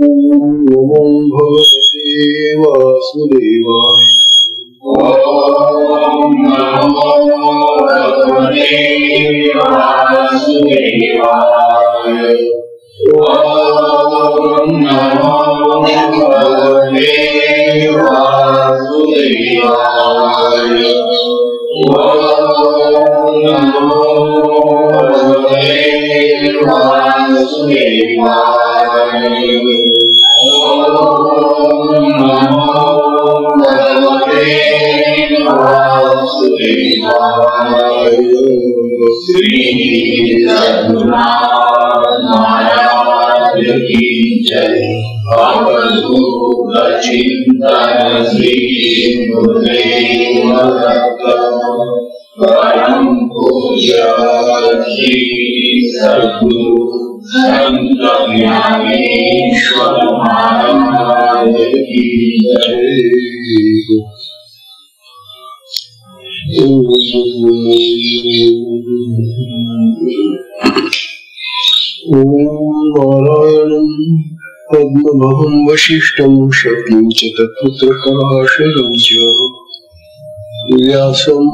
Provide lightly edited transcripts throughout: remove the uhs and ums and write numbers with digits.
नमो भगवते वासुदेवाय। ओम नमो भगवते वासुदेवाय। ओम नमो भगवते वासुदेवाय। ओम नमो भगवते वासुदेवाय। ओम नमो भगवते वासुदेवाय। श्री सद्गुरुनाथ महाराज की जय। भगवद्गीता चिंतन श्री गुरुदेव दत्त परम पूज्य श्री सद्गुरु संत ज्ञानेश्वर महाराज की जय। नारायणं पद्मभवं वसिष्ठं शक्तिं च तत्पुत्रपराशरं च व्यासं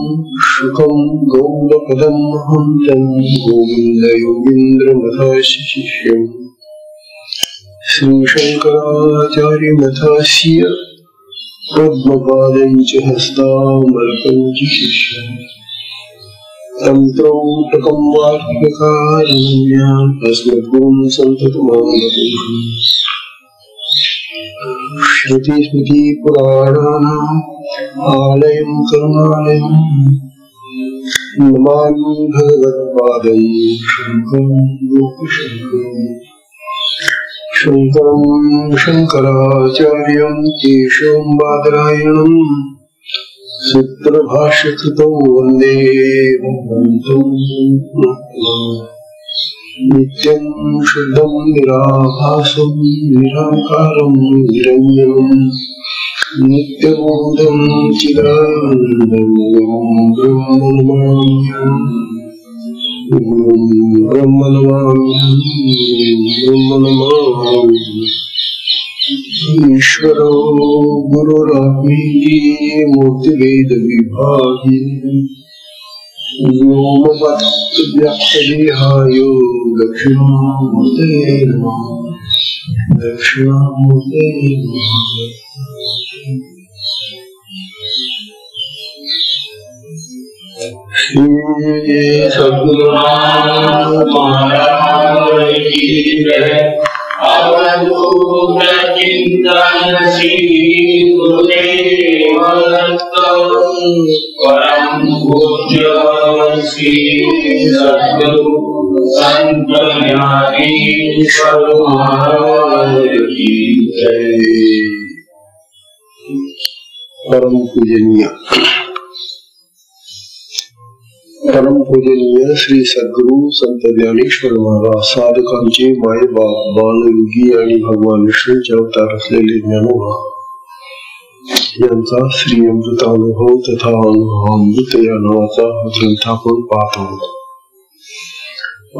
शुकं गौडपदं महन्तं गोविन्दयोगीन्द्रमथाशिष्यम् श्रीशङ्कराचार्यमथास्य पद्मपादं च हस्तामलकं च शिष्यम् तंत्रौटकं वार्तिककारुण्याम् अस्मद्गुरुं सन्ततमानतोषम् श्रुतिस्मृतिपुराणानाम् आलयं करुणालयं नमामि भगवत्पादं शङ्करं लोकशङ्करम् शङ्करं शङ्कराचार्यं केशवं बादरायणम् सूत्रभाष्यकृतौ वन्दे भगवन्तं नित्यं शुद्धं निराभासं निराकारं निरञ्जनं नित्यबोधं चिदानन्दं ब्रह्म नमामि। ईश्वरो गुरुरात्मेति मूर्तिभेद विभागी व्योमवद्व्यक्तदेहाय दक्षिणामूर्ते नमः। दक्षिणामूर्ते नमः। श्री सद्गुरुनाथ महाराज की जय। अवधूत चिंतन श्री गुरुदेव दत्त परम पूज्य श्री सद्गुरु संत ज्ञानेश्वर महाराज की जय। परम पूजनीय श्री सद्गुरु संत ज्ञानेश्वर महाराज साधकांचे माय बाप बालयोगी आणि भगवान विष्णूचे अवतार असलेले ज्ञानोबा यांचा श्री अमृतानुभव तथा अमृत या नावाचा ग्रंथ आपण पाहत आहोत।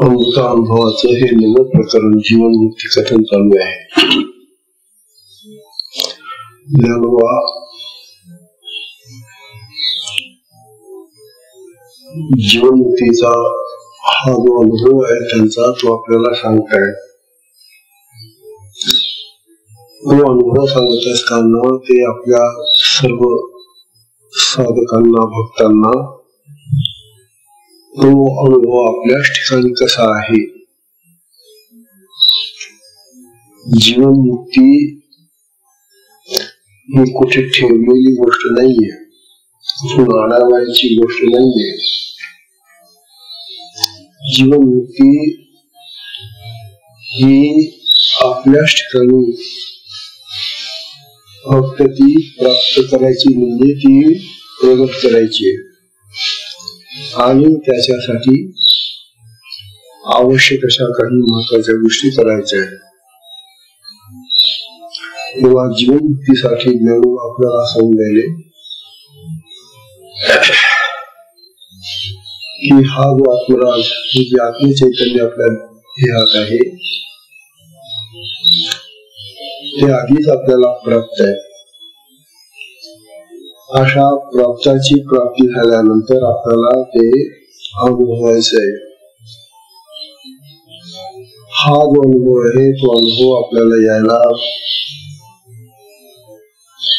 अमृतानुभवाचं हे नवं प्रकरण जीवन मुक्ती कथन चालू आहे। ज्ञानोबा जीवनमुक्तीचा हा जो अनुभव आहे त्यांचा तो आपल्याला सांगताय। तो अनुभव सांगत असताना ते आपल्या सर्व साधकांना भक्तांना तो अनुभव आपल्याच ठिकाणी कसा आहे। जीवनमुक्ती ही कुठे ठेवलेली गोष्ट नाहीये, कुठून आणावायची गोष्ट नाहीये। जीवनमुक्ती ही आपल्याच ठिकाणी फक्त ती प्राप्त करायची म्हणजे ती प्रगत करायची आणि त्याच्यासाठी आवश्यक अशा काही महत्वाच्या गोष्टी करायच्या आहेत। तेव्हा जीवनमुक्तीसाठी ज्ञानोबा आपल्याला सांगितले की हा जो आत्मराज हे जे आत्मचैतन्य आपल्या देहात आहे ते आधीच आपल्याला प्राप्त आहे. अशा प्राप्ताची प्राप्ती झाल्यानंतर आपल्याला ते अनुभवायचं आहे. हा जो अनुभव आहे तो अनुभव आपल्याला यायला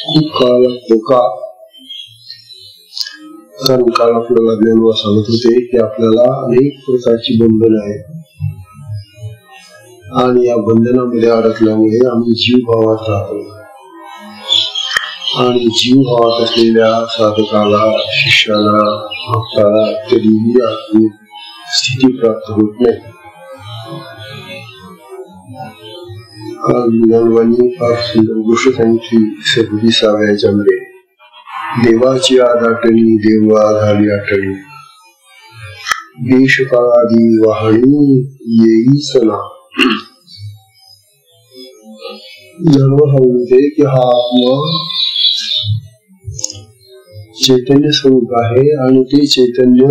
खूप काळ लागतो का? कारण काल आपल्याला ज्ञानवा सांगत होते की आपल्याला अनेक प्रकारची बंधनं आहेत आणि या बंधनामध्ये अडकल्यामुळे आम्ही जीव भावात राहतो आणि जीव भावात असलेल्या साधकाला, शिष्याला, भक्ताला कधीही आपली स्थिती प्राप्त होत नाही. ज्ञानवानी फार सुंदर गोष्ट सांगितली 26व्या याच्यामध्ये. देवाची आदाटणी देवा झाली आठणी, देश काळादी वाहणी येई सणा. जन्म सांगते की हा आत्मा चैतन्य स्वरूप आहे आणि ते चैतन्य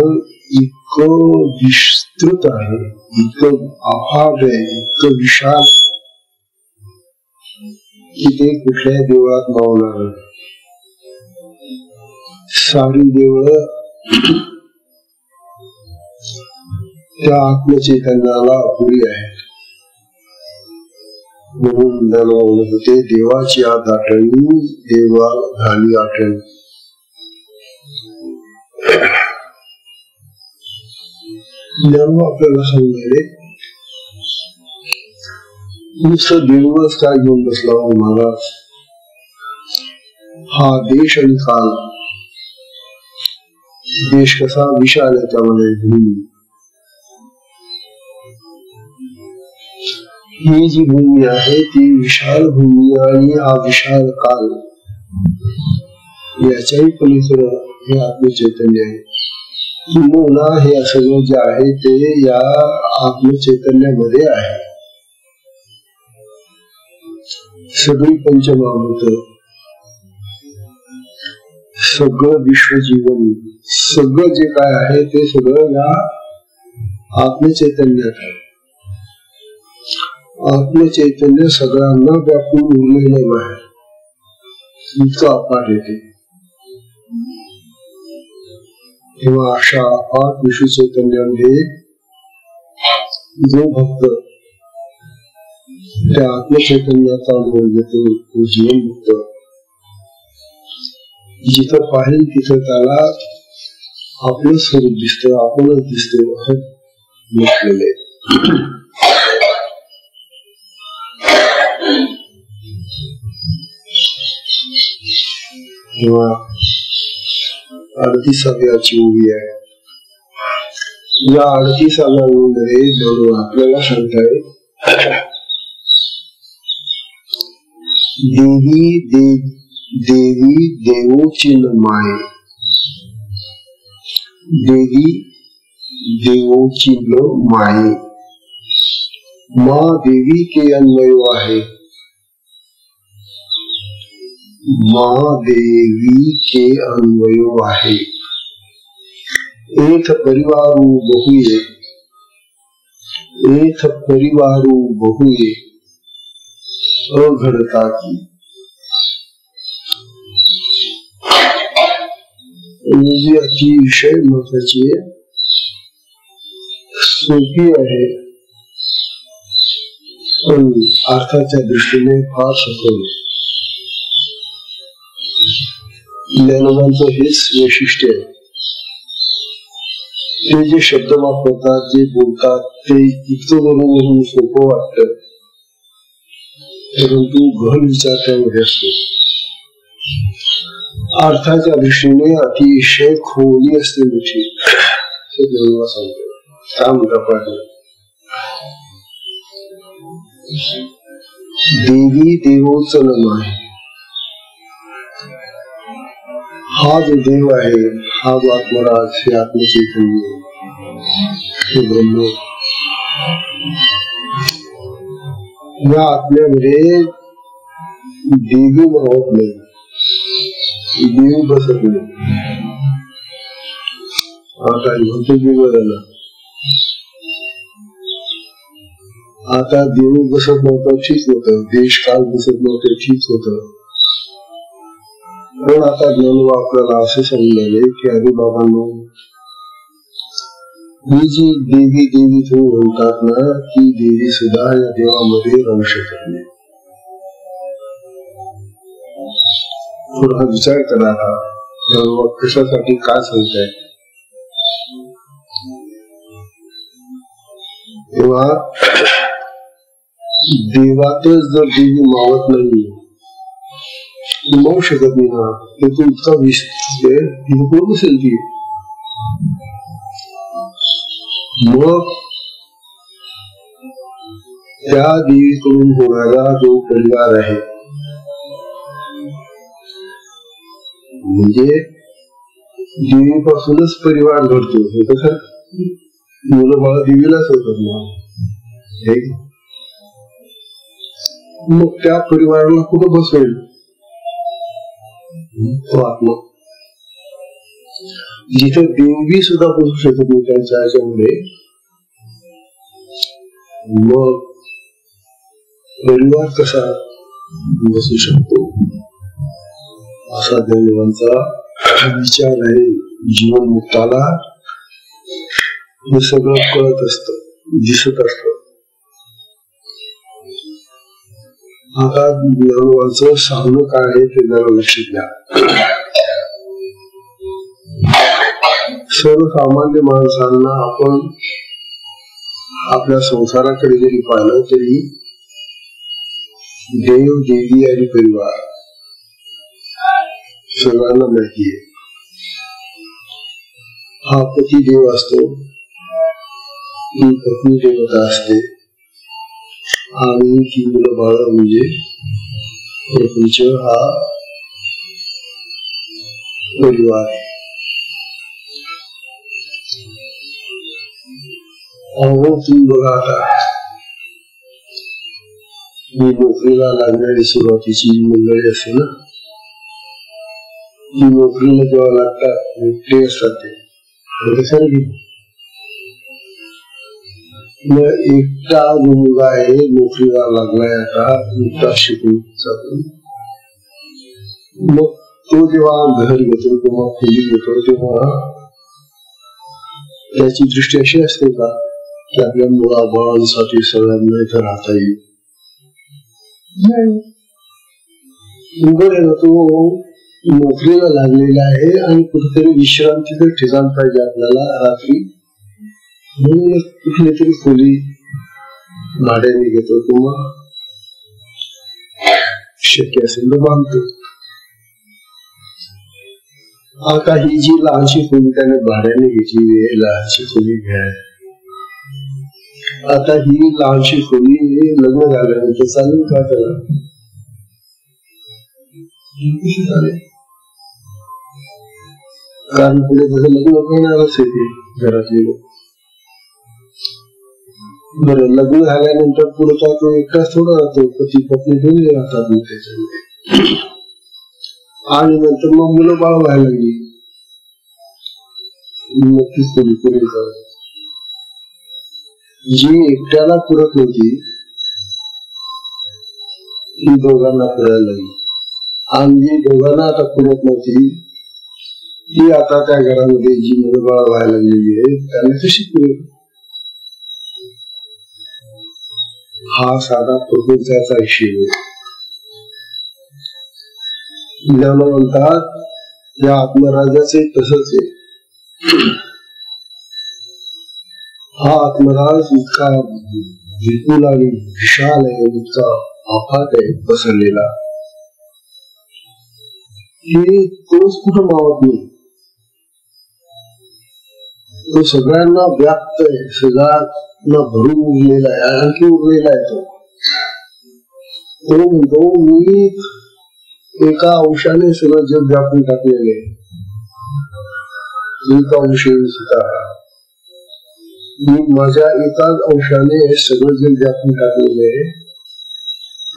इतकं विस्तृत आहे, इतकं अफाट आहे, इतकं विशाल की ते कुठल्याही देवळात मावणार नाही. सारी देवळं त्या आत्मचैतन्याला अपुरी आहेत. म्हणून म्हणत होते देवाची आदाटणी देवा झाली आठणी. ज्ञान आपल्याला सांगणारे नुसतं देवच काय घेऊन बसला हो महाराज. हा देश आणि काल, देश कसा विशाल आहे त्यामध्ये भूमी, ही जी भूमी आहे ती विशाल भूमी आणि हा विशाल काल याच्याही पलीकडे हे आत्मचैतन्य आहे. किंबहुना हे सगळं जे आहे ते या आत्मचैतन्यामध्ये आहे. सगळी पंचमहाभूत, सगळं विश्वजीवन, सगळं जे काय आहे ते सगळं या आत्मचैतन्यात आहे. आत्मचैतन्य सगळ्यांना व्यापून उरलेलं आहे, इतकं अपाट येते. तेव्हा अशा अपाट विश्व चैतन्यामध्ये जो भक्त त्या आत्मचैतन्याचा अनुभव घेतो तो जीवन मुक्त. जिथं पाहिजे तिथं त्याला आपलं स्वरूप दिसतं, आपणच दिसतो असं म्हटलेलं आहे. तेव्हा 38व्याची उभी आहे. या 38व्यामध्ये आपल्याला सांगताय देवी देवोची माय, देवी देवोची माये. माँ देवी के अन्वयो आहे, माँ देवी के अन्वयो आहे. एथ परिवारू बहुये, एथ परिवारू बहुये अघडता की. जी अतिशय महत्वाची आहे, सोपी आहे पण अर्थाच्या दृष्टीने फार सखोल. ज्ञानवांचं हेच वैशिष्ट्य आहे. ते जे शब्द वापरतात, जे बोलतात ते इतकं बरोबर सोपं वाटतं, परंतु गहन विचार त्यामध्ये असतो. अर्थाच्या दृष्टीने अतिशय खोली असते मोठी. काय म्हणता पाहिजे, देवी देवोचं नाम आहे. हा जो देव आहे, हा जो आत्मराज, हे आत्मचैतन्य, हे ब्रह्म, या आत्म्यामध्ये देवी होत नाही, देव बसत नाही. आता म्हणतो देव झाला, आता देव बसत नव्हतं ठीक होतं, देश काल बसत नव्हतं ठीक होतं, पण आता ज्ञान आपल्याला असं समजले की अरे बाबांनो, ही जी देवी देवी तुम्ही म्हणतात ना, ती देवी सुद्धा या देवामध्ये राहू शकत नाही. थोडा विचार करा, कशासाठी काय सांगताय. तेव्हा देवातच जर देवी मावत नाही, मावू शकत नाही ना, ते तो इतका विषय असेल ती. मग त्या देवीकडून होणारा जो परिवार आहे, म्हणजे देवीपासूनच परिवार घडतो, हे कसं मुलं बाळ देवीलाच होतात ना. मग त्या परिवाराला कुठं बसवेल तो आत्मा, जिथे देवी सुद्धा बसू शकत नाही त्यांच्या ह्याच्यामुळे. मग परिवार कसा बसू शकतो असा देवांचा विचार आहे. जीवन मुक्ताला हे सगळं कळत असत, दिसत असत. आता देवांचं सांगणं काय आहे ते जरा लक्षात घ्या. सर्वसामान्य माणसांना आपण आपल्या संसाराकडे जरी पाहिलं तरी देव देवी आणि परिवार सर्वांना माहिती आहे. हा पती देव असतो, ही पत्नी देवता असते, आणि ती मुलं बाळ म्हणजे प्रपंच हा परिवार आहे. अहो तुम्ही बघा, आता मी नोकरीला लागणारी सुरुवातीची जी मंडळी असते ना, ती नोकरीला जेव्हा लागतात ते असतात ते मग एकटा जो मुलगा आहे नोकरीला लागलाय, आता एकटा शिकून जातो, मग तो जेव्हा घर घेतो किंवा खोली घेतो तेव्हा त्याची दृष्टी अशी असते का की आपल्या मुला बाळांसाठी सगळ्यांना इथं राहता येईल. बरं, तो नोकरीला लागलेला आहे आणि कुठेतरी विश्रांतीचं ठिकाण पाहिजे आपल्याला रात्री, म्हणून कुठली तरी खोली भाड्याने घेतो किंवा शक्य असेल तर बांधतो. आता ही जी लहानशी खोली त्याने भाड्याने घेतली आहे, लहानशी खोली घ्या. आता ही लहानशी खोली लग्न झाल्यानंतर चालेल का त्याला? कारण पुढे तसं लग्न करणारच येते घरातले लोक. बरं, लग्न झाल्यानंतर पुढे काय तो एकटाच थोडा राहतो, पती पत्नी दोन्ही राहतात मग त्याच्यामध्ये. आणि नंतर मग मुलं बाळ व्हायला लागली, नक्कीच कोणी पुढे जाऊ. जी एकट्याला पुरत नव्हती ती दोघांना पुरायला लागली, आणि जी दोघांना आता पुरत नव्हती ती आता त्या घरामध्ये जी मुलं बाळ व्हायला लागलेली आहे त्यांना कशी पुरेल? हा साधा प्रपंचाचा विषय आहे. ज्ञान म्हणतात या आत्मराजाचे तसंच आहे. हा आत्मराज इतका विपुल आणि विशाल आहे, इतका अफाट आहे पसरलेला, की तोच कुठं मावत नाही. तो सगळ्यांना व्याप्त आहे, सगळ्यांना भरून उरलेला आहे, आणखी उरलेला आहे. तो म्हणतो मी एका अंशाने सगळं जग व्यापून टाकलेले, एका अंशाने सुद्धा मी माझ्या एकाच अंशाने सगळं जग व्यापून टाकलेले आहे.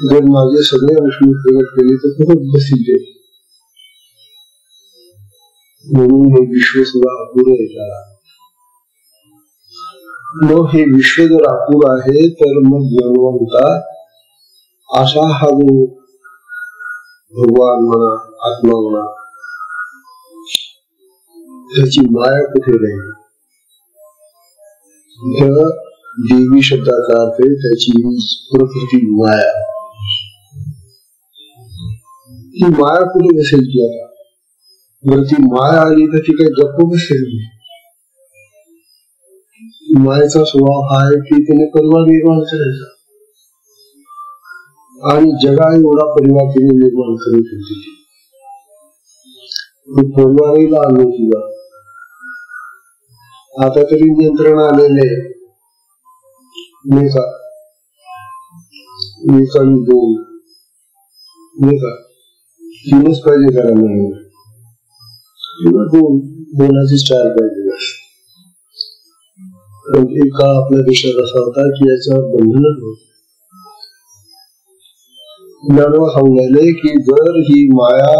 जर माझे सगळे अंश मी प्रगट केले तर खूपच बसील, म्हणून हे विश्व सुद्धा अपुरं आहे. मग हे विश्व जर अपूर आहे तर मग ज्ञानवंता असा हा जो भगवान म्हणा आत्मा म्हणा त्याची माया कुठे राहील? देवी शब्दाचा अर्थ त्याची प्रकृती माया. ती माया कुठे बसेल की आता? बरं ती माया आली तर ती काही गप्प बसेल? मायेचा स्वभाव हा आहे की तिने परिवार निर्माण करायचा आणि जगा एवढा परिवार तिने निर्माण करत होती. परिवाराला आणलं तिला. आता तरी नियंत्रण आलेले नाही का? एक आणि दोन नाही का? तीनच पाहिजे घरामध्ये. दोनाची स्टार पाहिजे. एक काळ आपल्या देशात असा होता की याच्यावर बंधन नव्हतं. ज्ञानवा सांगायले की जर ही माया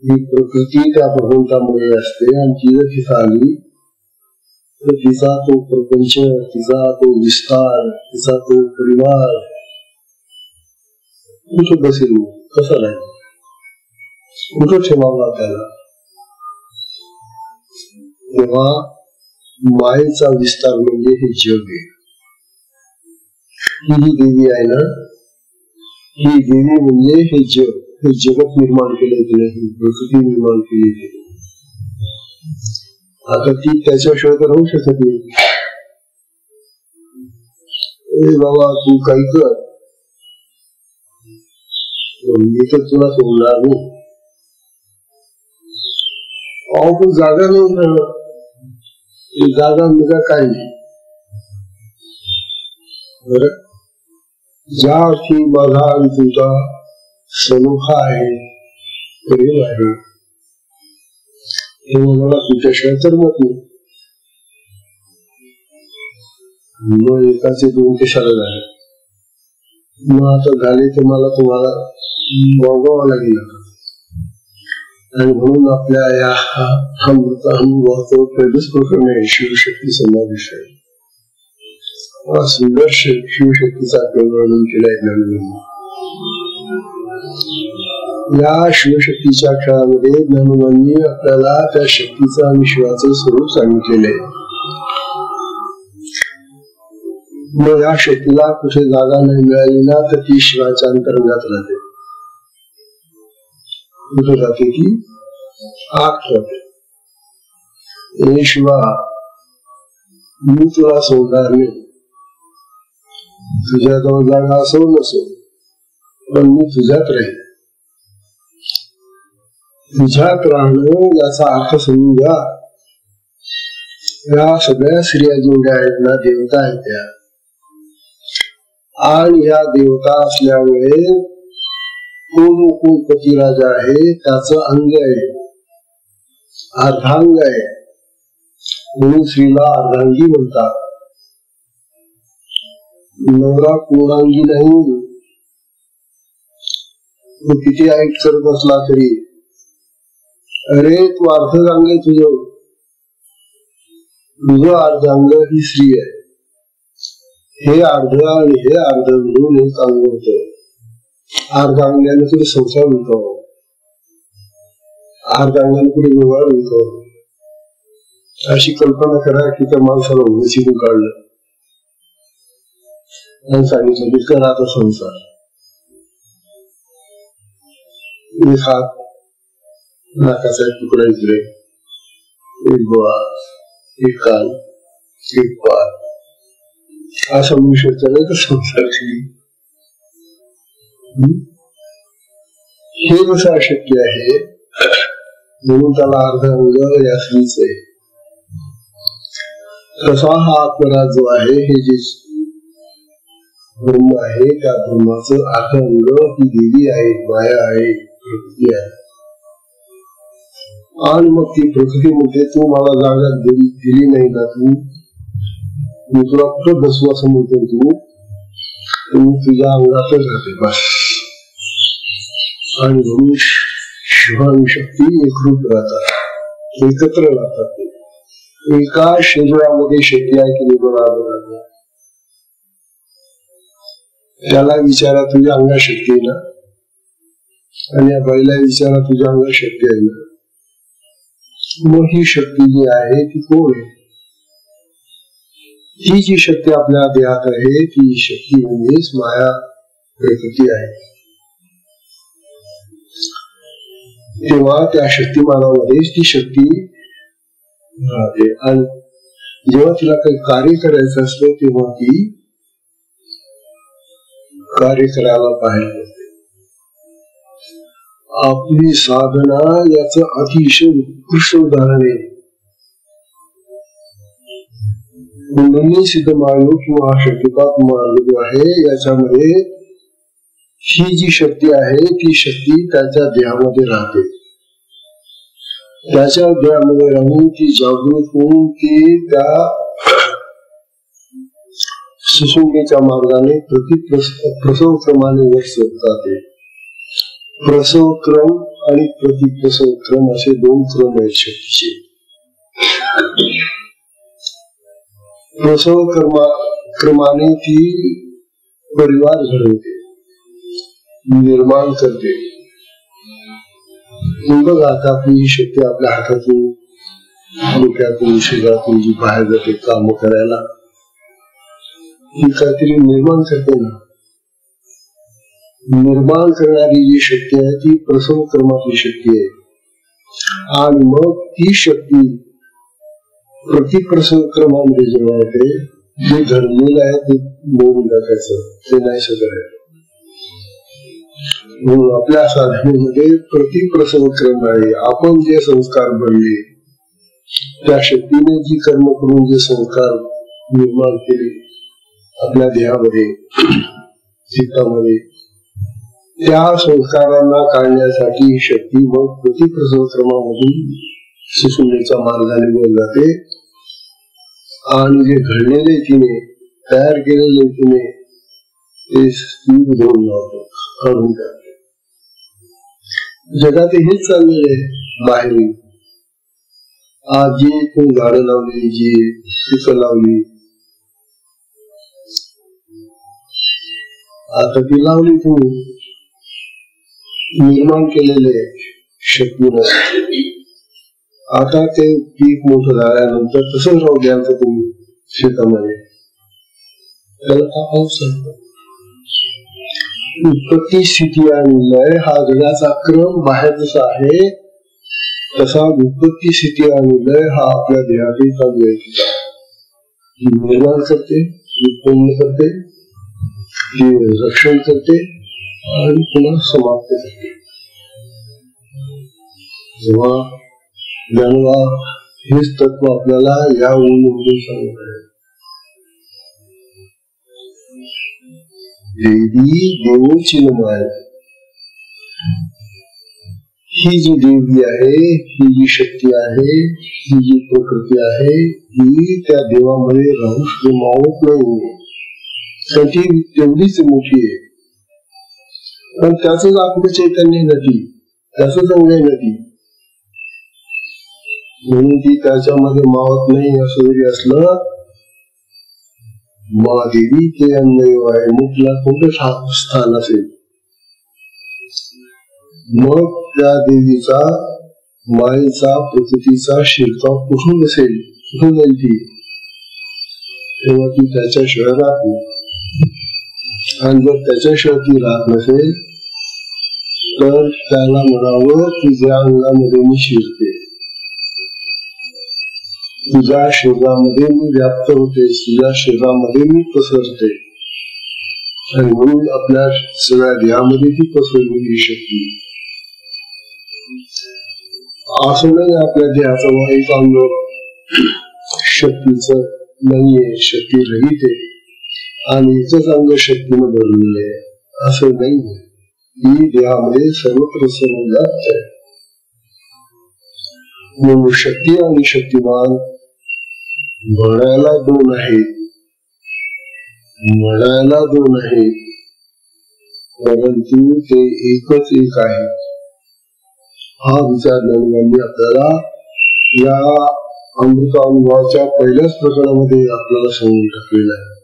ही प्रकृती त्या भगवंतामुळे असते आणि ती जर तिथं आली तर तिचा तो प्रपंच, तिचा तो विस्तार, तिचा तो परिवार कुठं बसेल? कसं राहील? कुठं ठेवावा त्याला? तेव्हा मायेचा विस्तार म्हणजे हे जग आहे. ही देवी आहे ना, ही देवी म्हणजे हे जग, हे जगत निर्माण केले तिने, ही प्रकृती निर्माण केली. आता ती त्याच्याशिवाय तर राहू शकत नाही. बाबा तू काही कर, मी तर तुला सोडणार नाही. पण जागा नाही, जागा निघा काय नाही. बरं, ज्या अर्थी माझा आणि तुझा सलोखा आहे, प्रेम आहे, हे मला तुझ्याशिवाय करमत नाही. मग एकाचे दोन कशाला झाले? मग आता झाले तर मला तुम्हाला वागावं लागेल. आणि म्हणून आपल्या या अमृत अनुभवाचं पहिलंच प्रकरण आहे शिवशक्ती समावेश आहे. सुंदर शिवशक्तीचा वर्णन केलंय ज्ञानोबांनी. या शिवशक्तीच्या खेळामध्ये ज्ञानोबांनी आपल्याला त्या शक्तीचं आणि शिवाचं स्वरूप सांगितलेलं आहे. मग या शक्तीला कुठे जागा नाही मिळाली ना तर ती शिवाच्या अंतर्गत राहते. कुठे जाते की आत राहते. हे शिवा मी तुला सोडणार नाही, तुझ्याजवळ जागा असो नसो पण मी तुझ्यात राहील. तुझ्यात राहणं याचा अर्थ समजून घ्या. या सगळ्या स्त्रिया जेवढ्या आहेत ना देवता आहेत त्या, आणि या देवता असल्यामुळे कोण पतिराजा आहे त्याचं अंग आहे, अर्धांग आहे. म्हणून स्त्रीला अर्धांगी म्हणतात. नवरा पूर्णांगी नाही. तो किती ऐक करत असला तरी अरे तू अर्धांग आहे, तुझं अर्धांग ही स्त्री आहे. हे अर्ध आणि हे अर्ध म्हणून एक अंग होत. अर्धांगाने तुझे संसार होतो, अर्धांगाने पुढे व्यवहार होतो. अशी कल्पना करा की त्या माणसाला उभीतून काढलं आणि सांगितलं की करा आता संसार. एक हात, नाकाचा एक तुकडा इकडे, एक डोळा, एक कान, एक पाय, असा विषय तर संसाराची. हे कसं अशक्य आहे? म्हणून त्याला अर्धांग या स्त्रीच आहे. तसा हा आत्मराज जो आहे, हे जे ब्रह्म आहे त्या ब्रह्माचं अर्धांग ही देवी आहे, माया आहे, प्रकृती आहे. आणि मग ती प्रकृती म्हणते तू मला जागा दिली नाही ना, तू मी तुला कुठं बसू असं म्हणतो, तू तुझ्या अंगातच राहते बस. आणि म्हणून शिव आणि शक्ती एकरूप राहतात, एकत्र राहतात. एका शरीरामध्ये शक्ती आहे की नाही बरोबर, त्याला विचारा तुझ्या अंगात शक्ती आहे ना, आणि या बाईला विचारा तुझ्या अंगात शक्ती आहे ना. मग ही शक्ती जी आहे ती कोण आहे? ही जी शक्ती आपल्या देहात आहे ती शक्ती म्हणजेच माया प्रकृती आहे. तेव्हा त्या शक्तिमानामध्येच ती शक्ती राहते, आणि जेव्हा तिला काही कार्य करायचं असतं तेव्हा ती कार्य करायला पाहिजे. आपली साधना याचं अतिशय उत्कृष्ट उदाहरण आहे. कुंडलिनी सिद्ध मार्ग किंवा शक्तिपात मार्ग जो आहे याच्यामध्ये ही जी शक्ती आहे ती शक्ती त्याच्या देहामध्ये राहते. त्याच्या देहामध्ये राहून ती जागृत होऊन ती त्या सुसुमनेच्या मार्गाने प्रसव क्रमाने वर जाते. प्रसव क्रम आणि प्रतिप्रसव क्रम असे दोन क्रम आहेत शक्तीचे. प्रसव क्रमाने ती परिवार घडवते, निर्माण करते. बघा आता आपली ही शक्ती आपल्या हातातून डोक्यातून शरीरातून जी बाहेर जाते काम करायला, ती काहीतरी निर्माण करते ना. निर्माण करणारी जी शक्ती आहे ती प्रसव क्रमातली शक्ती आहे, आणि मग ती शक्ती प्रतिप्रसव क्रमामध्ये जेव्हा येते जे घडलेलं आहे ते मोडून टाकायचं, ते नाही सगळं आहे. म्हणून आपल्या साधनेमध्ये प्रतिप्रसव क्रम आहे. आपण जे संस्कार बनले त्या शक्तीने जी कर्म करून जे संस्कार निर्माण केले आपल्या देहामध्ये चित्तामध्ये, त्या संस्कारांना काढण्यासाठी ही शक्ती मग प्रतिप्रसव क्रमामधून सुसुमनेच्या मार्गाने वर जाते, आणि जे घडलेले तिने तयार केलेले तिने ते घेऊन लावतो, काढून टाकते. जगात हेच चाललेलं आहे. बाहेर आज जी कोणी झाडं लावली, जी पिकं लावली, आता ती लावली तुम्ही, निर्माण केलेले शक्तीनं. आता ते पीक मोठं झाल्यानंतर तसंच राहू द्यायचं तुम्ही शेतामध्ये, त्याला पाऊस उत्पत्ती स्थिती आणि लय हा जगाचा क्रम बाहेर जसा आहे तसा उत्पत्ती स्थिती आणि लय हा आपल्या देहातही चालू आहे. निर्माण करते, उत्पन्न करते, रक्षण करते आणि पुन्हा समाप्त करते. जेव्हा ज्ञानवा हेच तत्व आपल्याला या उन्नतीने सांगत आहे. देवी देवोची नमाय. ही जी देवी आहे, ही जी शक्ती आहे, ही जी प्रकृती आहे, ही त्या देवामध्ये राहू मावत नाही. ती तेवढीच मोठी आहे, पण त्याच आपलं चैतन्य नदी, त्याच अंग आहे नदी, म्हणून ती त्याच्यामध्ये मावत नाही. असं जरी असलं महादेवी ते अन्नयोग आहे, मग तिला कोणतं स्थान असेल? मग त्या देवीचा मायेचा प्रकृतीचा शिरकाव कुठून असेल, कुठून जाईल ती? तेव्हा ती त्याच्याशिवाय राहत नाही. आणि जर त्याच्याशिवाय ती राहत नसेल तर त्याला म्हणावं तुझ्या अंगामध्ये मी शिरते, तुझ्या शरीरामध्ये मी व्याप्त होते, तुझ्या शरीरामध्ये मी पसरते, आणि म्हणून आपल्या सगळ्या देहामध्ये ती पसरलेली शक्ती. असं नाही आपल्या देहाचं एक अंग शक्तीच नाहीये, शक्ती रहित आहे आणि एकच अंग शक्तीनं भरलेलं आहे, असं नाहीये. ही देहामध्ये सर्वत्र समजात आहे. म्हणून शक्ती आणि शक्तिमान म्हणायला दोन आहेत, म्हणायला दोन आहेत, परंतु ते एकच एक आहे. हा विचार ज्ञानिकांनी आपल्याला या अमृतानुभवाच्या पहिल्याच प्रकरणामध्ये आपल्याला सांगून टाकलेलं आहे.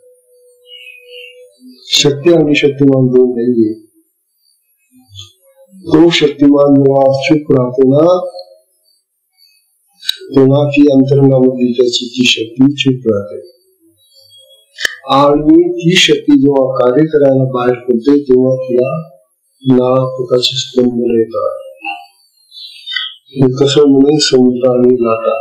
शक्ती आणि शक्तिमान दोन नाहीये. तो शक्तिमान जेव्हा चूक राहतो ना, तेव्हा ती अंतरंगामध्ये त्याची ती शक्ती चूक राहते, आणि ती शक्ती जेव्हा कार्य करायला बाहेर पडते तेव्हा तिला नाना प्रकारचे स्पंदन येतात. कसं म्हणे समुद्र आणि लाटा.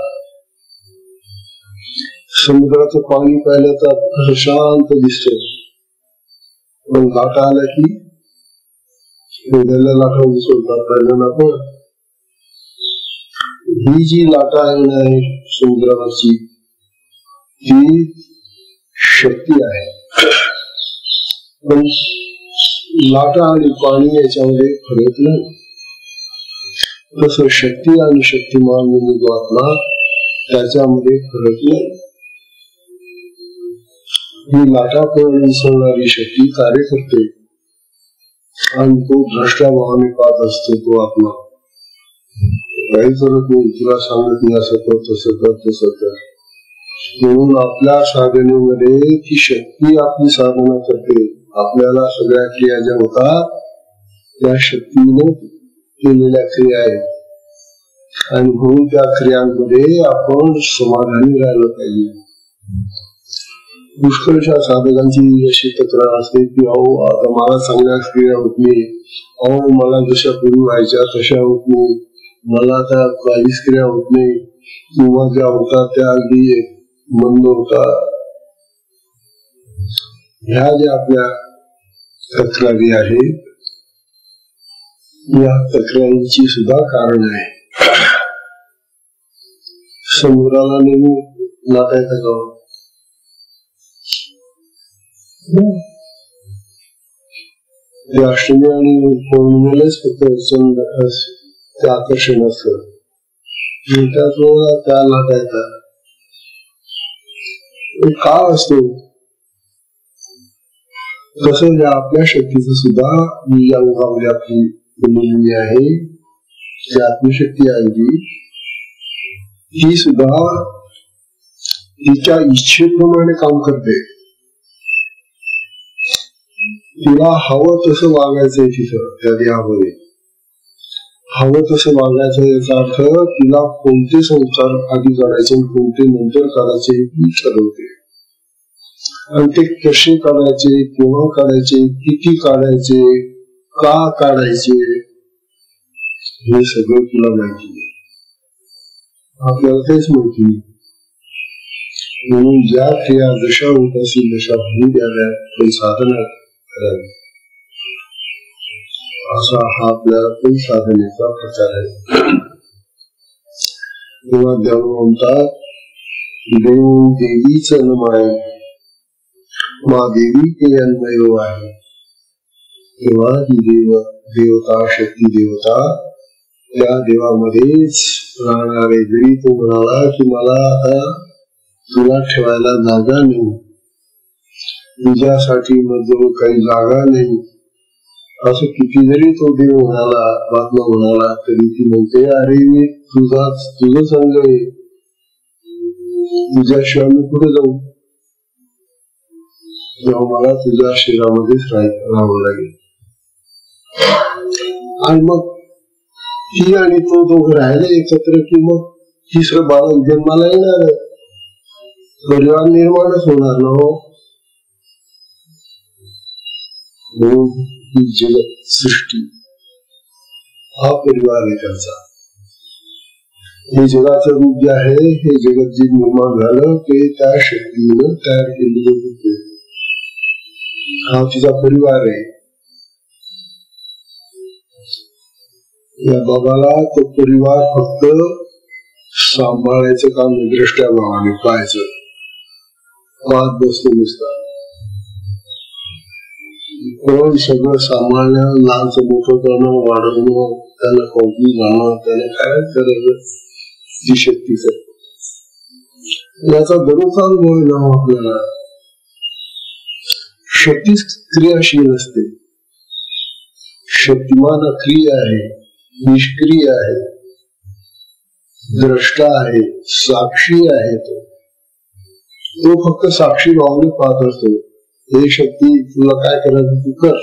समुद्राचं पाणी पाहिलं तर कसं शांत दिसतं, पण लाटा आल्या की वेगळ्या लाटा उसळतात. पाहिलं ना पण ही जी लाटा आहे समुद्रावरची ती शक्ती आहे, पण लाटा आणि पाणी याच्यामध्ये फरक नाही. तसं शक्ती आणि शक्तिमान ना त्याच्यामध्ये फरक नाही. ही लाटा करून उसळणारी शक्ती कार्य करते आणि तो द्रष्टा भावाने पाहत असतो. तो आत्मा काही करत नाही, तुला सांगत नाही असं कर तसं कर तसं कर. म्हणून आपल्या साधनेमध्ये ती शक्ती आपली साधना करते. आपल्याला सगळ्या क्रिया ज्या होतात त्या शक्तीने केलेल्या क्रिया आहेत, आणि म्हणून त्या क्रियांमध्ये आपण समाधानी राहिलं पाहिजे. पुष्कळशा साधकांची अशी तक्रार असते की अहो आता मला चांगल्या क्रिया होत नाही, अहो मला जशा पूर्वी व्हायच्या तशा होत नाही, मला आता काहीच क्रिया होत नाही, किंवा ज्या होतात त्या अगदी मंद होतात. ह्या ज्या आपल्या तक्रारी आहेत या तक्रारींची सुद्धा कारण आहे. समुद्राला नेहमी लाटा येतात, ते अष्टमी आणि पौर्णिमेलाच फक्त ते आकर्षण असतं, त्या लाटा येतात. का असतो कसं आपल्या शक्तीचं सुद्धा या मुखामध्ये आपली बनलेली आहे. जी आत्मशक्ती आहे ही सुद्धा तिच्या इच्छेप्रमाणे काम करते. तिला हवं तसं वागायचंय, तिथं त्या देहामध्ये हवं तसं वागायचं. याचा अर्थ तिला कोणते संस्कार आधी काढायचे कोणते नंतर काढायचे ती ठरवते, आणि ते कसे काढायचे, केव्हा काढायचे, किती काढायचे, का काढायचे हे सगळं तुला माहिती आहे. आपल्याला तेच माहिती नाही. म्हणून ज्या क्रिया जशा होत असेल तशा होऊ द्याव्या, पण साधना करावी, असा हा आपल्या पण साधनेचा प्रचार आहे. तेव्हा देव म्हणतात देव देवीच नमाय मा देवी ते अन्वय आहे. तेव्हा ही देवता शक्ती देवता त्या देवामध्येच राहणारे. जरी तो म्हणाला की मला आता तुला ठेवायला जागा नाही, तुझ्यासाठी मग काही जागा नाही, असं किती जरी तो देव म्हणाला, बातमा म्हणाला, तरी ती म्हणते अरे मी तुझं संग आहे, तुझ्याशिवाय मी कुठे जाऊ, तेव्हा मला तुझ्या शरीरामध्येच राहावं लागेल. आणि मग ती आणि तो दोघं राहिले एकत्र की मग तिसरं बालक जन्माला येणार, परिवार निर्माणच होणार ना. हो म्हणून ही जगत सृष्टी हा परिवार आहे त्यांचा. हे जगाचं रूप जे आहे, हे जगत जे निर्माण झालं ते त्या शक्तीनं तयार केलेलं होते. हा तिचा परिवार आहे. या बाबाला तो परिवार फक्त सांभाळायचं काम दृष्ट्या भावाने पाहायचं, पाहत बसतो नुसता. पण सगळं सांभाळणं, लहानचं मोठं करणं, वाढवणं, त्याला कॉम्प्लीट जाणं, त्याला काय करायचं ती शक्तीच. याचा दररोजचा अनुभव आहे ना आपल्याला. शक्ती क्रियाशील असते, शक्तिमान अक्रिय आहे, निष्क्रिय आहे. द्रष्टा आहे, साक्षी आहे. तो फक्त साक्षी भावने पाहत असतो. हे शक्ती तुला काय करायचं तू कर,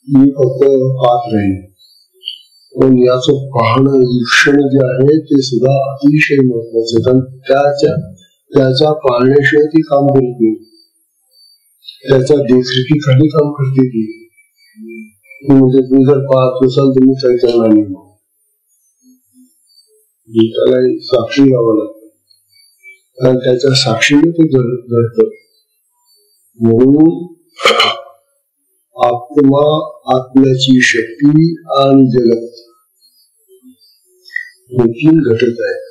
मी फक्त पाहत राहील. पण याचं पाहणं ईक्षण जे आहे ते सुद्धा अतिशय महत्वाचं आहे. कारण त्याच्या पाहण्याशिवाय ती काम करत नाही. त्याच्या देखरेखीखाली काम करते ती. म्हणजे तुम्ही जर पाहत नसाल तर मी काही करणार नाही. त्याला साक्षी घ्यावं लागतं, कारण त्याच्या साक्षीने ते घडतं. म्हणून आत्मा, आत्म्याची शक्ती आणि जगत हे 3 घटक आहेत.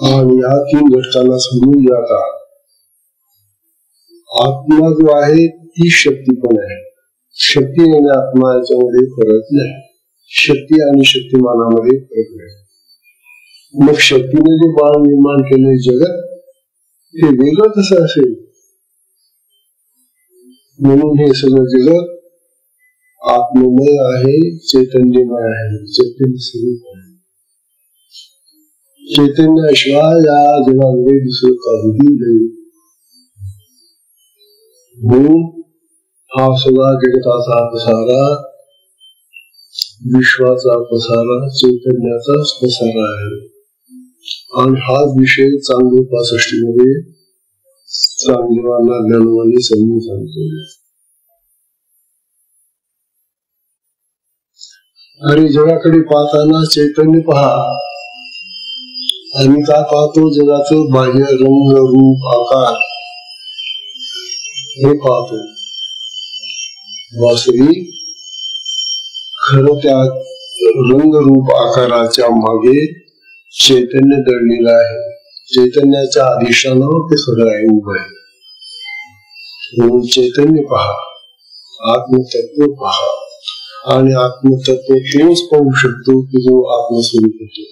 आणि या 3 घटकांना समजून जाता आत्मा जो आहे ती शक्ती पण आहे. शक्ती आणि आत्मा याच्यामध्ये फरक नाही. शक्ती आणि शक्तिमानामध्ये फरक नाही. मग शक्तीने जे बाळ निर्माण केले जगत ते वेगळं कसं असेल? म्हणून हे सगळं जगत आत्ममय आहे, चैतन्यमय आहे, चैतन्य स्वरूप आहे. चैतन्याशिवाय या जगामध्ये दुसरं काहीही नाही. म्हणून हा सगळा जगताचा पसारा, विश्वाचा पसारा चैतन्याचाच पसारा आहे. आणि हाच विषय चांगलं 65 मध्ये चांगदेवांना ज्ञानवाणी समजून सांगतो. आणि जगाकडे पाहताना चैतन्य पहा. आणि काय पाहतो? जगाचं बाह्य रंग, रूप, आकार हे पाहतो. वास्तविक खरं त्या रंग, रूप, आकाराच्या मागे चैतन्य दडलेलं आहे. चैतन्याच्या अधिष्ठानावर ते खरं आहे, उभं आहे. म्हणून चैतन्य पहा, आत्मतत्व पहा. आणि आत्मतत्व तोच पाहू शकतो की जो आत्मस्वरूप होतो.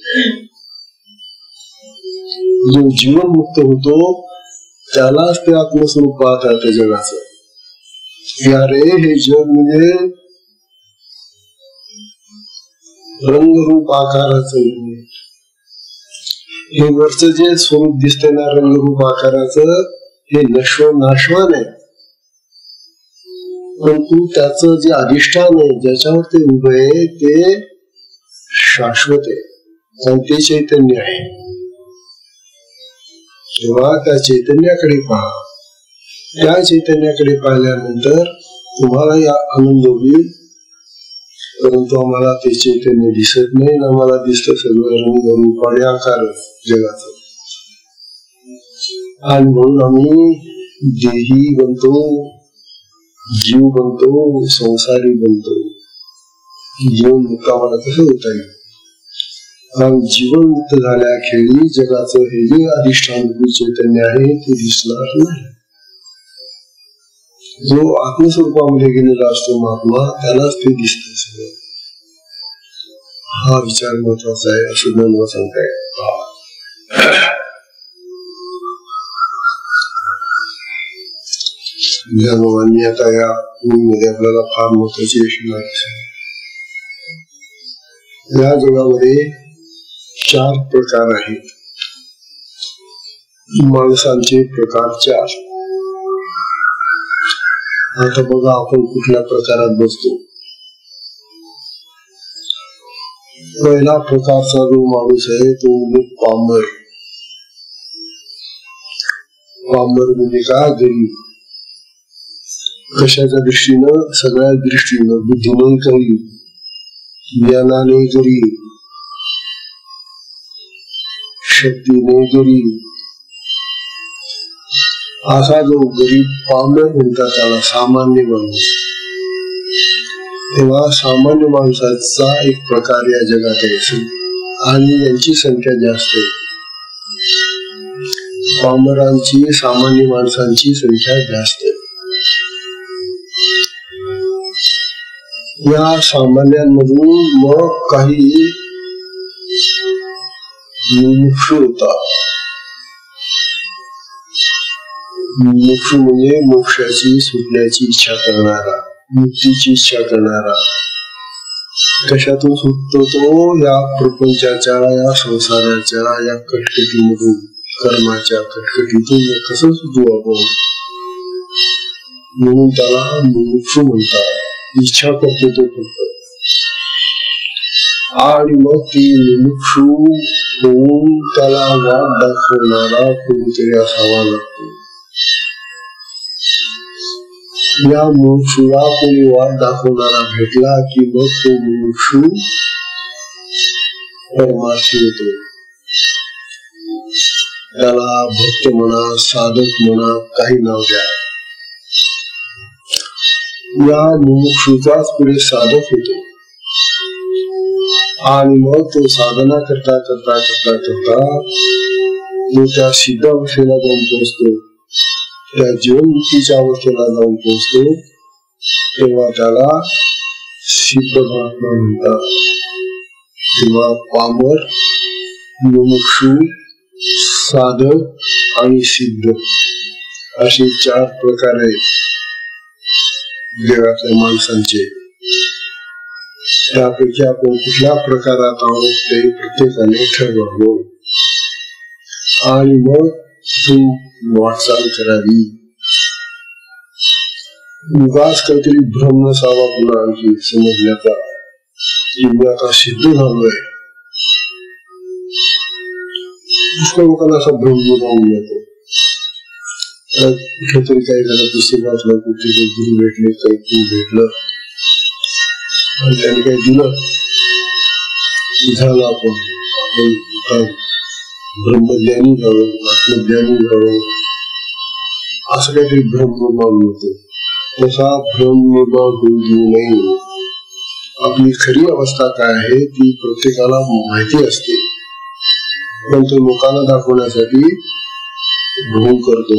जो जीवन मुक्त होतो त्यालाच ते आत्मस्वरूप पाहत आहे जगाचं. या रे हे जग म्हणजे रंगरूप आकाराचं. हे वरचं जे स्वरूप दिसतंय ना रंगरूप आकाराचं, हे नाशवान आहे. परंतु त्याचं जे अधिष्ठान आहे, ज्याच्यावर ते उभं आहे, ते शाश्वत आहे आणि ते चैतन्य आहे. तेव्हा त्या चैतन्याकडे पहा. त्या चैतन्याकडे पाहिल्यानंतर तुम्हाला या आनंद होईल. परंतु आम्हाला ते चैतन्य दिसत नाही. आम्हाला दिसतं सगळं रंग, रूप आणि आकार जगाचं. आणि म्हणून आम्ही देही बनतो, जीव बनतो, संसारी बनतो. जीवन मुक्त आम्हाला कसं होता येईल? कारण जीवन मुक्त झाल्याखेळी जगाचं हे जे अधिष्ठान चैतन्य आहे ते दिसणार नाही. जो आत्मस्वरूपामध्ये गेलेला असतो महात्मा, त्यालाच ते दिसत सगळं. हा विचार महत्वाचा आहे असं ज्ञानवा सांगताय. ज्ञानवांनी आता या मध्ये आपल्याला फार महत्वाची अशी माहिती आहे. या जगामध्ये 4 प्रकार आहेत. माणसांचे प्रकार 4. आता बघा आपण कुठल्या प्रकारात बसतो. पहिला प्रकारचा जो माणूस आहे तो म्हणजे पामर. पामर म्हणजे काय? गरीब. कशाच्या दृष्टीनं? सगळ्या दृष्टीनं. बुद्धीने गरीब, ज्ञानाने गरीब, शक्तीने गरीब. असा जो गरीब पामर म्हणतात त्याला सामान्य माणूस. तेव्हा सामान्य माणसाचा एक प्रकार या जगात आहे आणि यांची संख्या जास्त आहे. पामरांची, सामान्य माणसांची संख्या जास्त आहे. या सामान्यांमधून मग काही मुमुक्षु होतात. मुमुक्षु म्हणजे मोक्षाची, सुटण्याची इच्छा करणारा, मुक्तीची इच्छा करणारा. कशातून सुटतो तो? या प्रपंचाच्या, या संसाराच्या, या कटकटीमधून, कर्माच्या कटकटीतून कसं सुटू आपण? म्हणून त्याला मुमुक्षु म्हणतात. इच्छा करतो तो फक्त. आणि मग ती मुमुक्षु होऊन त्याला वाट दाखवणारा कोणीतरी असावा लागतो. या मुमुक्षुला कोणी वाट दाखवणारा भेटला की मग तो मुमुक्षु परमार्थी होतो. त्याला भक्त म्हणा, साधक म्हणा, काही नाव द्या. या मुमुक्षुचाच पुढे साधक होतो. आणि मग तो साधना करता करता करता करता तो त्या सिद्ध अवस्थेला जाऊन पोहोचतो. त्या जीवनमुक्तीच्या अवस्थेला जाऊन पोहोचतो. तेव्हा त्याला सिद्ध महात्मा म्हणतात. तेव्हा पामर, मुमुक्षु, साधक आणि सिद्ध असे 4 प्रकार आहेत जगातल्या माणसांचे. त्यापैकी आपण कुठल्या प्रकारात आहोत ते प्रत्येकाने ठरवावं. आणि मग वाटचाल करावी. उगाच काहीतरी भ्रम नसावा पुन्हा आणखी समजण्याचा की मी आता सिद्ध झालोय. लोकांना असा भ्रम निर्माण येतो. कुठेतरी काही झालं, पुस्तक वाचलं, कुठे गुरु भेटले, काही भेटलं आणि त्यांनी काही दिलं, झालं आपण ब्रह्मज्ञानी झालो, आत्मज्ञानी झालो, असं काहीतरी भ्रम निर्माण होतो. तसा भ्रम निर्माण होऊ देऊ नये. आपली खरी अवस्था काय आहे ती प्रत्येकाला माहिती असते, पण तो लोकांना दाखवण्यासाठी ढोंग करतो.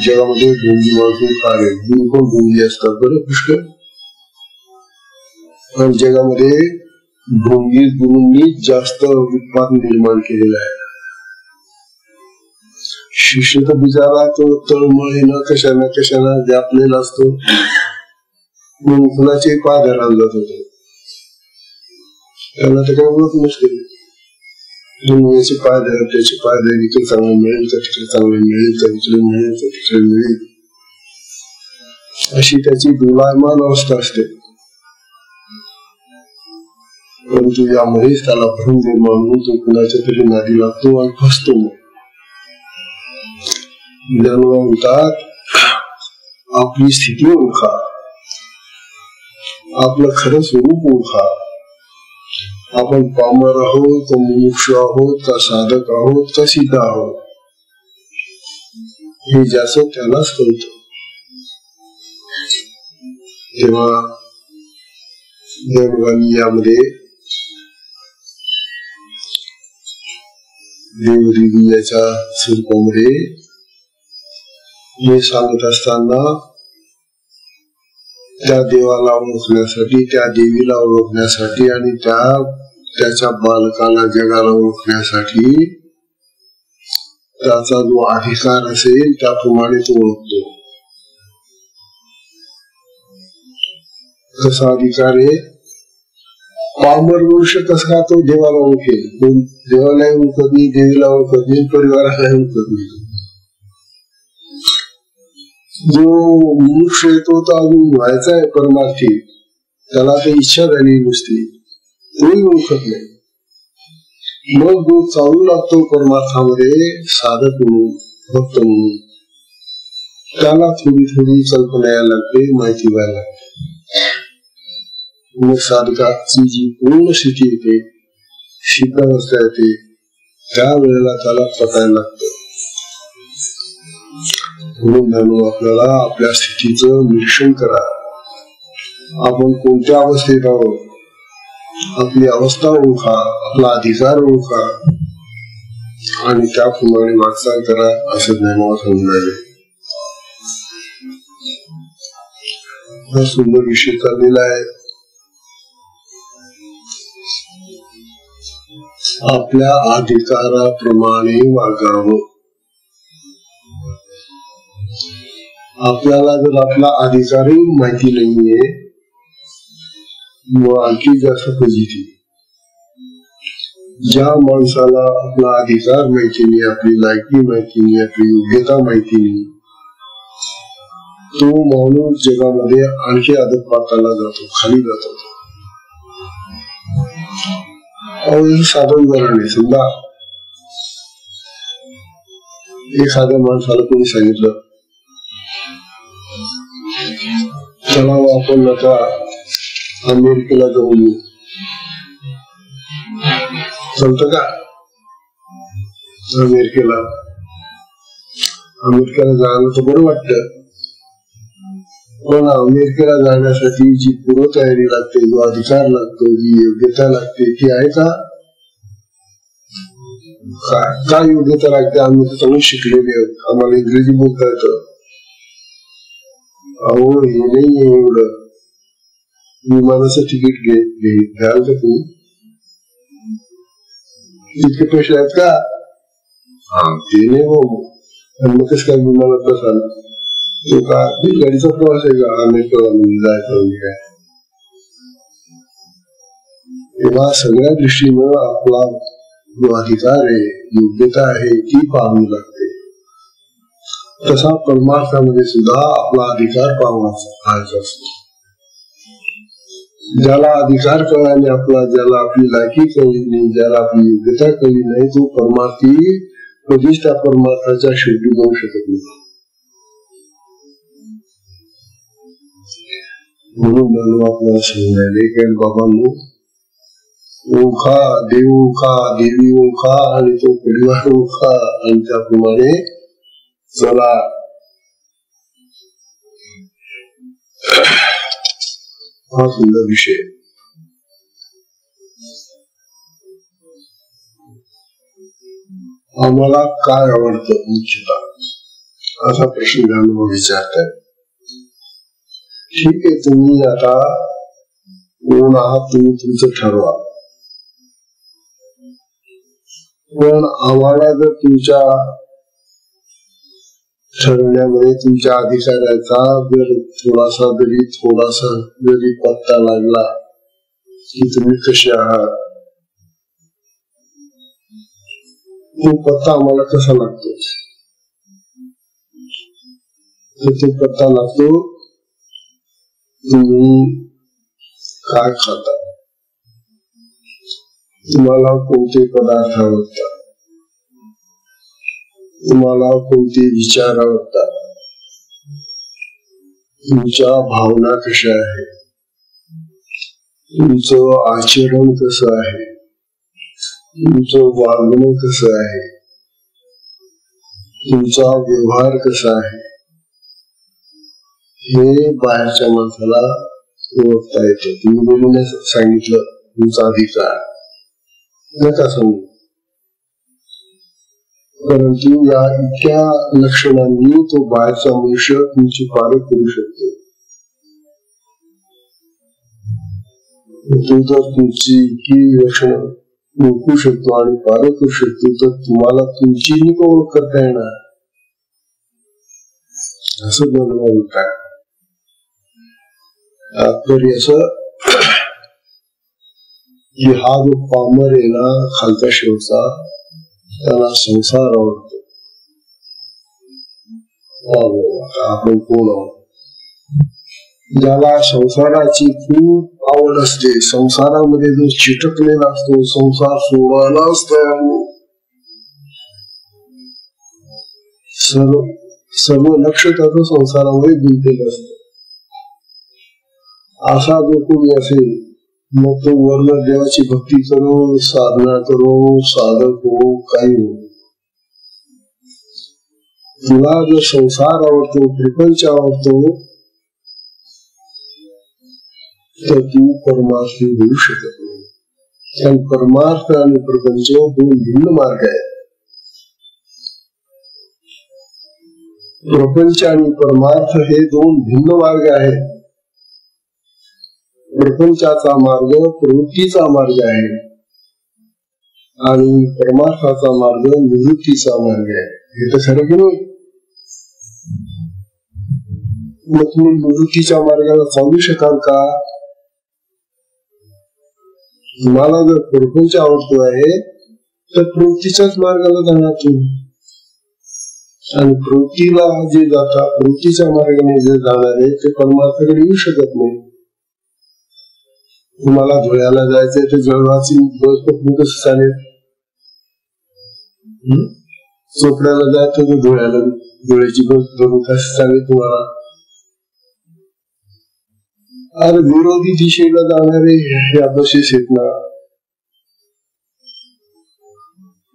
जगामध्ये ढोंगी माणसे फार आहेत. बिलकुल ढोंगी असतात बरं पुष्कळ. पण जगामध्ये ढोंगी गुरूंनी जास्त उत्पाद निर्माण केलेलं आहे. शिष्य तर बिचारा तो तळमळीनं कशाना व्यापलेला असतो. कुणाचे पाय धरायला जात होते. त्यांना तर काय ओळख नसते. याचे पाय धरा, त्याचे पाय धरा, इकडे चांगले मिळेल तर तिकडे चांगले मिळेल, तर इकडे मिळेल तर तिकडे मिळेल, अशी त्याची डोलायमान अवस्था असते. परंतु यामुळेच त्याला भ्रम निर्माण होऊन तो कुणाच्या तरी नादी लागतो आणि फसतो. ज्ञानोबा म्हणतात आपली स्थिती ओळखा, आपलं खरं स्वरूप ओळखा. आपण पामर आहोत का मुमुक्षु आहोत का साधक आहोत का सिद्ध आहोत हे ज्याचं त्यालाच कळतं. तेव्हा ज्ञानोबांनी यामध्ये देवदिव्याच्या स्वरूपामध्ये हे सांगत असताना त्या देवाला ओळखण्यासाठी, त्या देवीला ओळखण्यासाठी आणि त्याच्या बालकाला जगाला ओळखण्यासाठी त्याचा जो अधिकार असेल त्याप्रमाणे तो ओळखतो. कसा अधिकार आहे? पामर मनुष्य कसा तो देवाला ओळखेल? देवालाही ओळखत नाही, देवीला ओळखत नाही, परिवारालाही ओळखत नाही. जो मनुष्य येतो तो अजून व्हायचा आहे परमार्थी, त्याला काही इच्छा झाली नुसती, तोही ओळखत नाही. मग जो चालू लागतो परमार्थामध्ये साधक म्हणून, भक्त म्हणून, त्याला थोडी थोडी कल्पना यायला लागते, माहिती व्हायला लागते. मग साधकाची जी पूर्ण स्थिती येते, सिद्ध अवस्था येते, त्या वेळेला त्याला पटायला लागतं. म्हणून आपल्याला आपल्या स्थितीचं निरीक्षण करा. आपण कोणत्या अवस्थेत आहोत, आपली अवस्था ओळखा, आपला अधिकार ओळखा आणि त्याप्रमाणे वाटचाल करा, असं ज्ञानोबा सांगून राहिले. हा सुंदर विषय चाललेला आहे. आपल्या अधिकाराप्रमाणे वागावं. आपल्याला जर आपला अधिकारही माहिती नाहीये मग आणखी जास्त फजिती. ज्या माणसाला आपला अधिकार माहिती नाही, आपली लायकी माहिती नाही, आपली योग्यता माहिती नाही, तो माणूस जगामध्ये आणखी अधःपाताला जातो, खाली जातो. साधं उदाहरण आहे. समजा एखाद्या माणसाला कोणी सांगितलं चला आपण आता अमेरिकेला जाऊन येऊ, चालतं का? अमेरिकेला जायला तर बरं वाटतं, पण अमेरिकेला जाण्यासाठी जी पूर्वतयारी लागते, जो अधिकार लागतो, जी योग्यता लागते, ती आहे का? काय योग्यता लागते? आम्ही तर चांगलं शिकलेले आहोत, आम्हाला इंग्रजी बोलता येतं. अहो हे नाही एवढं, विमानाचं तिकीट घ्याल का तुम्ही? इतके पैसे आहेत का? ते नाही हो. मग कसं काय विमानात बसाल? तो का गाडीचा प्रवास आहे का अमेरिकेला जायचं म्हणजे काय? तेव्हा सगळ्या दृष्टीनं आपला जो अधिकार आहे, योग्यता आहे, ती पाहावी लागते. तसा परमार्थामध्ये सुद्धा आपला अधिकार पाहायचा असतो. ज्याला अधिकार कळला नाही आपला, ज्याला आपली लायकी कळली नाही, ज्याला आपली योग्यता कळली नाही, तो परमार्थी कधीच त्या परमार्थाच्या शेवटी जाऊ शकत नाही. म्हणून म्हणून आपल्याला समजायले की बाबांनो, ओंखा देव ओंखा, देवी ओंखा आणि तो परिवार ओंखा, आणि त्याप्रमाणे चला. हा सुंदर विषय. आम्हाला काय आवडतं मुख्यतः असा प्रश्न घालून विचारताय. ठीक आहे, तुम्ही आता कोण आहात तुम्ही तुमचं ठरवा, पण आम्हाला जर तुमच्या ठरवण्यामध्ये तुमच्या अधिकाराचा जर थोडासा जरी पत्ता लागला की तुम्ही कसे आहात, तो पत्ता आम्हाला कसा लागतो? तो पत्ता लागतो तुम्ही काय खाता, तुम्हाला कोणते पदार्थ आवडतात, तुम्हाला कोणते विचार आवडतात, तुमच्या भावना कशा आहेत, तुमचं आचरण कसं आहे, तुमचं वागणं कसं आहे, तुमचा व्यवहार कसा आहे, हे बाहेरच्या माणसाला ओळखता येतं. तुम्ही बोलून सांगितलं तुमचा अधिकार नका सांगू, परंतु या इतक्या लक्षणांनी तो बाहेरचा मनुष्य तुमची पारख करू शकतो. तो जर तुमची ही लक्षणं ओळखू शकतो आणि पारख करू शकतो, तर तुम्हाला तुमची ओळख करता येणार. असं बनवलं काय तात्पर्य असं की हा जो पामर आहे ना, खालच्या शेवटचा, त्याला संसार आवडतो. आपण कोण आहोत? ज्याला संसाराची खूप आवड असते, संसारामध्ये जो चिटकलेला असतो, संसार सोडायला असतो, सर्व लक्ष त्याचं संसारामध्ये गुंतलेलं असतं. असा जो कोणी असेल, मग तो वर्ण देवाची भक्ती करो, साधना करो, साधक हो, काही हो, तुला जो संसार आवडतो, प्रपंच आवडतो, तर तू परमार्थी होऊ शकत नाही. कारण परमार्थ आणि प्रपंच दोन भिन्न मार्ग आहेत. प्रपंच आणि परमार्थ हे दोन भिन्न मार्ग आहेत. प्रपंचाचा मार्ग प्रवृत्तीचा मार्ग आहे आणि परमार्थाचा मार्ग निवृत्तीचा मार्ग आहे. हे तर खरं की नाही? मग तुम्ही निवृत्तीच्या मार्गाला चालू शकाल का? तुम्हाला जर प्रपंच आवडतो आहे तर प्रवृत्तीच्याच मार्गाला जाणार तुम्ही. आणि प्रवृत्तीला जे जातात, प्रवृत्तीच्या मार्गाने जे जाणारे ते परमार्थाकडे येऊ शकत नाही. तुम्हाला धुळ्याला जायचंय तर जळगावची बस पकडून कसं चालेल? चोपड्याला जायचं तर धुळ्याची बस धरून कसं चालेल तुम्हाला? अरे विरोधी दिशेला जाणारे या बसेस आहेत ना.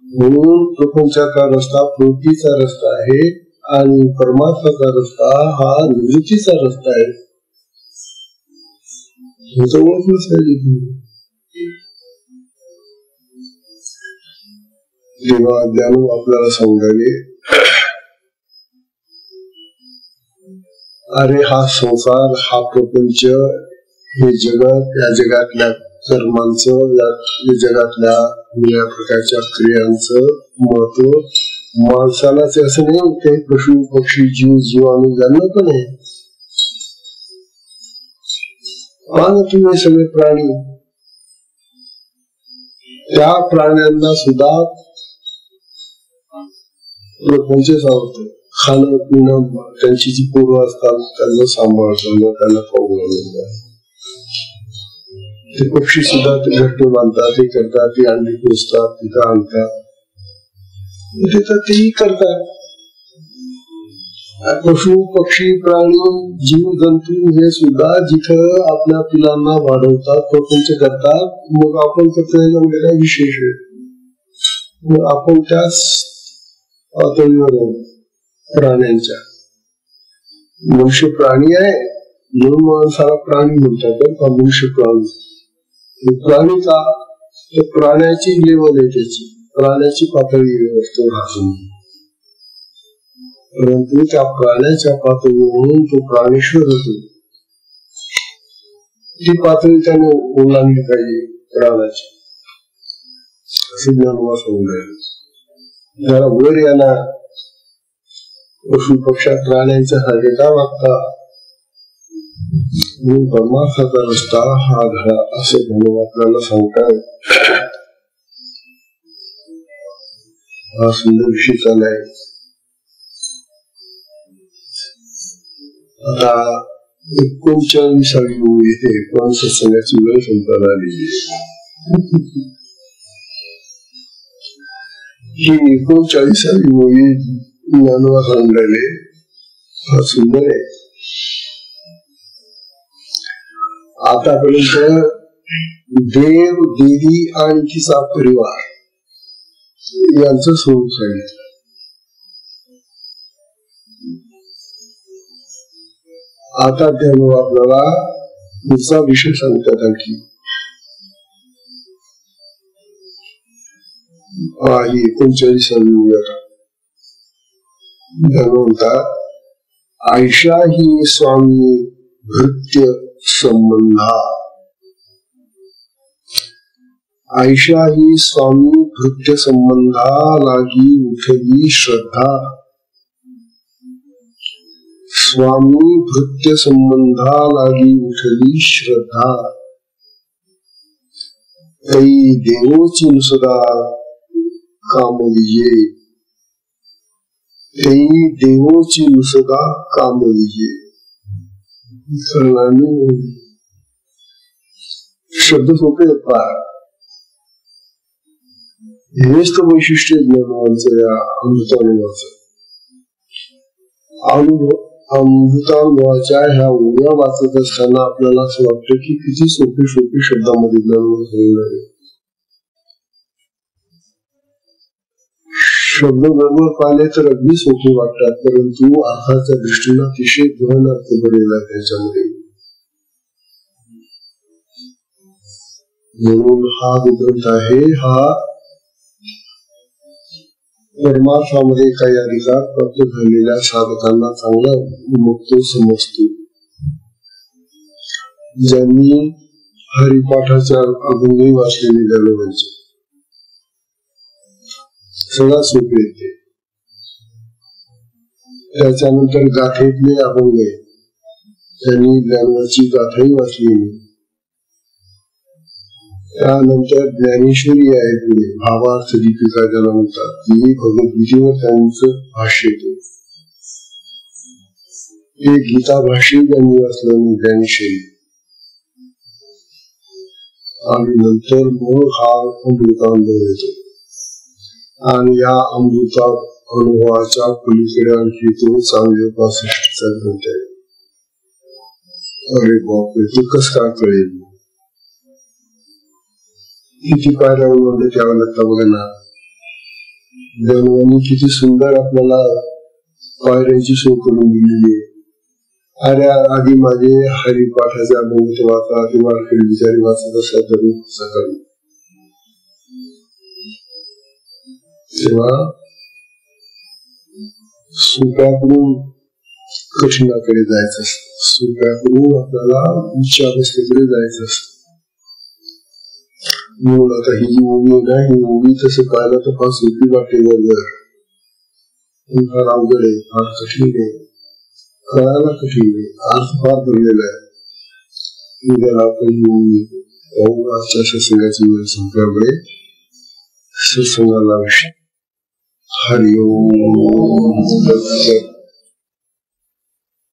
म्हणून प्रपंचाचा रस्ता प्रवृत्तीचा रस्ता आहे आणि परमार्थाचा रस्ता हा निवृत्तीचा रस्ता आहे. ओळखलंच पाहिजे तुम्ही. जेव्हा ज्ञान आपल्याला सांगावे अरे हा संसार, हा प्रपंच, हे जगत, या जगातल्या कर्मांचं, या जगातल्या या प्रकारच्या क्रियांचं महत्व माणसालाच असं नाही, ते पशु पक्षी जीव जीवाणू ज्यांना पण आहे. तुम्ही सगळे प्राणी, त्या प्राण्यांना सुद्धा प्रपंचच आवडतो. खाणं पिणं, त्यांची जी पोरं असतात त्यांना सांभाळणं, त्यांना पावलं. ते पक्षी सुद्धा ते घरटे बांधतात, ते करतात, ते अंडी पोचतात, तिथं आणतात, तिथं तेही करतात. पशु पक्षी प्राणी जीव जंतू हे सुद्धा जिथं आपल्या पिलांना वाढवतात, प्रपंच करतात. मग आपण करतो विशेष आहे. मग आपण त्याच पातळीवर प्राण्यांच्या. मनुष्य प्राणी आहे म्हणून माणसाला प्राणी म्हणतात का? मनुष्य प्राणी का? तर प्राण्याची लेवल आहे त्याची, प्राण्याची पातळी असतो राहून. परंतु त्या प्राण्याच्या पातळीवरून तो प्राणेश्वर होतो. ती पातळी त्याने ओलांडली पाहिजे प्राण्याची, असं ज्ञानोबा सांगून राहिले. जरा वर याला पशु पक्षात प्राण्यांच्या सारखे का वागता? परमार्थाचा रस्ता हा धडा, असे म्हणून आपल्याला सांगताय. हा सुंदर विषय चालाय. आता 39वी ओळी येते, पण सत्संगाची वेळ संपायला आलेली आहे. ही 39वी ओळी ज्ञानोबा सांगून राहिले. हा सुंदर आहे. आतापर्यंत देव देवी आणि तिचा परिवार यांचं स्वरूप सांगितलं. आता त्यामुळे आपल्याला पुढचा विषय सांगतात आणखी. 39वी म्हणतात आयशा ही स्वामी भृत्य संबंधा. आयशा ही स्वामी भृत्य संबंधा लागी उठली श्रद्धा. स्वामी भृत्य संबंधा लागी उठली श्रद्धा. ऐ देवोची नुसदा कामलिये. ऐ देवोची नुसदा कामलिये. शब्द सोपे पार. हेच तर वैशिष्ट्य ज्ञानाचं, या अमृतानुभवाचं. अमृतानुभवाच्या ह्या ओव्या वाचत असताना आपल्याला असं वाटतं की किती सोपे सोपे शब्दामध्ये ज्ञानानुभव सांगणार आहे. शब्द बरोबर पाहिले तर अगदी सोपे वाटतात, परंतु अर्थाच्या दृष्टीने अतिशय गहन अर्थ भरलेला आहे त्याच्यामध्ये. म्हणून हा ग्रंथ आहे, हा परमार्थामध्ये काही अधिकार प्राप्त झालेल्या साधकांना चांगला उमगतो, समजतो. ज्यांनी हरिपाठाच्या अभंगही वाचलेले ज्ञानोबांचे सगळा सोपे येते. त्याच्यानंतर गाथेतले अभंग आहे, त्यांनी ज्ञानोबाची गाथाही वाचलेली, त्यानंतर ज्ञानेश्वरी आहे पुढे, भावार्थ दीपिका ज्याला म्हणतात, ती भगवद्गीतेवर त्यांचं भाष्य येते. हे गीता भाष्य त्यांनी वाचलं ज्ञानेश्वरी. आणि नंतर मग हा अमृतानुभव येतो. आणि या अमृता अनुभवाच्या पलीकडे आणखी तो 465चा ग्रंथ आहे. अरे बापरे, तो कस काय कळेल? किती पायऱ्यावर म्हणलं त्यावर लागता बघा ना. देवानी किती सुंदर आपल्याला पायऱ्यांची सोय करून दिलेली आहे. अरे आधी माझे हरिपाठाचे अभंग वाचा किंवा विचारी वाचत असला तरी सकाळी, तेव्हा सोप्याकडून कठीणाकडे जायचं असत. सोप्याकडून आपल्याला उच्च अवस्थेकडे जायचं असत. म्हणून आता ही जी ओवी आहे ना, ही ओवी तसं पाहिलं तर फार सोपी वाटते. जर फार अवघड आहे, फार कठीण आहे, कळायला कठीण आहे, अर्थ फार भरलेला आहे. उद्याला आपण येऊ. आजच्या सत्संगाची वेळ संपल्यामुळे सत्संगाला हरिओम.